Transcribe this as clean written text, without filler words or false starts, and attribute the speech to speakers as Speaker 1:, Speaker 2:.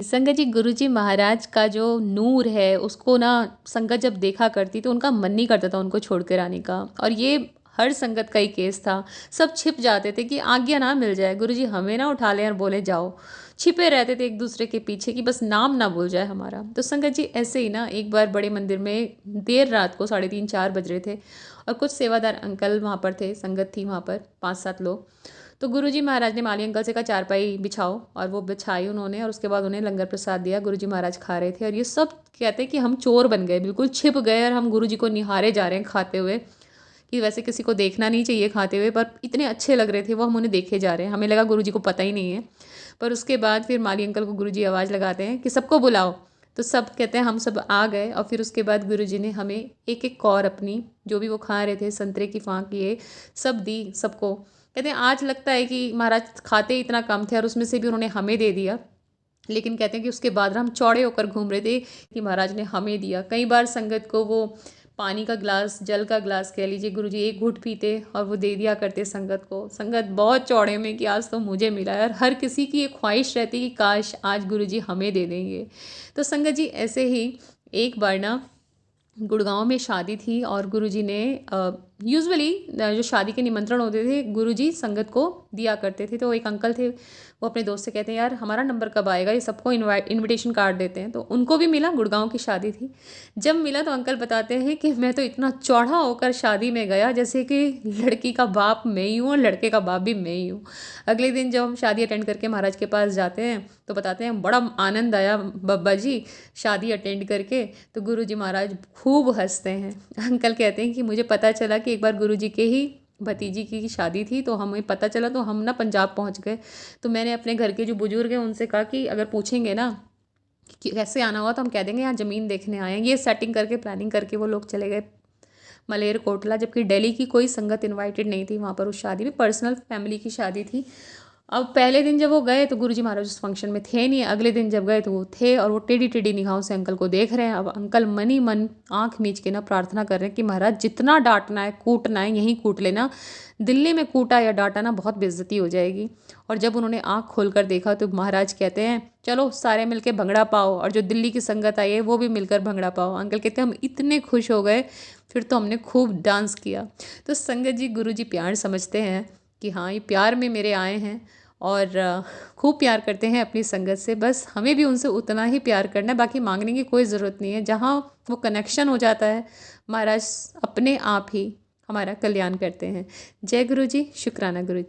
Speaker 1: संगत जी, गुरुजी महाराज का जो नूर है उसको ना संगत जब देखा करती तो उनका मन नहीं करता था उनको छोड़कर आने का। और ये हर संगत का ही केस था। सब छिप जाते थे कि आज्ञा ना मिल जाए, गुरुजी हमें ना उठा लें और बोले जाओ। छिपे रहते थे एक दूसरे के पीछे कि बस नाम ना भूल जाए हमारा। तो संगत जी ऐसे ही ना एक बार बड़े मंदिर में देर रात को 3:30-4 बज रहे थे और कुछ सेवादार अंकल वहाँ पर थे, संगत थी वहाँ पर 5-7 लोग। तो गुरुजी महाराज ने माली अंकल से कहा चारपाई बिछाओ, और वो बिछाई उन्होंने, और उसके बाद उन्हें लंगर प्रसाद दिया। गुरुजी महाराज खा रहे थे और ये सब कहते हैं कि हम चोर बन गए, बिल्कुल छिप गए और हम गुरुजी को निहारे जा रहे हैं खाते हुए, कि वैसे किसी को देखना नहीं चाहिए खाते हुए, पर इतने अच्छे लग रहे थे वो, हम उन्हें देखे जा रहे हैं। हमें लगा गुरुजी को पता ही नहीं है। पर उसके बाद फिर माली अंकल को गुरुजी आवाज़ लगाते हैं कि सबको बुलाओ। तो सब कहते हैं हम सब आ गए, और फिर उसके बाद गुरुजी ने हमें एक एक कौर अपनी, जो भी वो खा रहे थे, संतरे की फाँक ये सब दी सबको। कहते हैं आज लगता है कि महाराज खाते इतना कम थे और उसमें से भी उन्होंने हमें दे दिया। लेकिन कहते हैं कि उसके बाद हम चौड़े होकर घूम रहे थे कि महाराज ने हमें दिया। कई बार संगत को वो पानी का ग्लास, जल का ग्लास कह लीजिए, गुरुजी एक घूंट पीते और वो दे दिया करते संगत को। संगत बहुत चौड़े में कि आज तो मुझे मिला है, और हर किसी की एक ख्वाहिश रहती कि काश आज गुरुजी हमें दे देंगे। तो संगत जी ऐसे ही एक बार ना गुड़गांव में शादी थी, और गुरुजी ने यूजुअली जो शादी के निमंत्रण होते थे गुरुजी संगत को दिया करते थे। तो एक अंकल थे, वो अपने दोस्त से कहते हैं यार हमारा नंबर कब आएगा, ये सबको इनविटेशन कार्ड देते हैं। तो उनको भी मिला, गुड़गांव की शादी थी। जब मिला तो अंकल बताते हैं कि मैं तो इतना चौड़ा होकर शादी में गया जैसे कि लड़की का बाप मैं ही हूँ और लड़के का बाप भी मैं ही हूँ। अगले दिन जब हम शादी अटेंड करके महाराज के पास जाते हैं तो बताते हैं बड़ा आनंद आया बब्बा जी शादी अटेंड करके। तो गुरुजी महाराज खूब हंसते हैं। अंकल कहते हैं कि मुझे पता चला कि एक बार गुरुजी के ही भतीजी की शादी थी, तो हमें पता चला तो हम ना पंजाब पहुंच गए। तो मैंने अपने घर के जो बुजुर्ग हैं उनसे कहा कि अगर पूछेंगे ना कि कैसे आना हुआ तो हम कह देंगे यहाँ ज़मीन देखने आए हैं। ये सेटिंग करके, प्लानिंग करके वो लोग चले गए मलेरकोटला, जबकि दिल्ली की कोई संगत इनवाइटेड नहीं थी वहाँ पर। उस शादी में पर्सनल फैमिली की शादी थी। अब पहले दिन जब वो गए तो गुरुजी महाराज उस फंक्शन में थे नहीं। अगले दिन जब गए तो वो थे, और वो टेढ़ी टेढ़ी निगाहों से अंकल को देख रहे हैं। अब अंकल मन ही मन आंख मीच के ना प्रार्थना कर रहे हैं कि महाराज जितना डांटना है कूटना है यहीं कूट लेना, दिल्ली में कूटा या डांटा ना बहुत बेइज्जती हो जाएगी। और जब उन्होंने आंख खोलकर देखा तो महाराज कहते हैं चलो सारे मिलके भंगड़ा पाओ, और जो दिल्ली की संगत आई है वो भी मिलकर भंगड़ा पाओ। अंकल कहते हैं हम इतने खुश हो गए, फिर तो हमने खूब डांस किया। तो संगत जी गुरुजी प्यार समझते हैं कि हाँ ये प्यार में मेरे आए हैं, और खूब प्यार करते हैं अपनी संगत से। बस हमें भी उनसे उतना ही प्यार करना है, बाकी मांगने की कोई ज़रूरत नहीं है। जहाँ वो कनेक्शन हो जाता है महाराज अपने आप ही हमारा कल्याण करते हैं। जय गुरु जी, शुक्राना गुरु जी।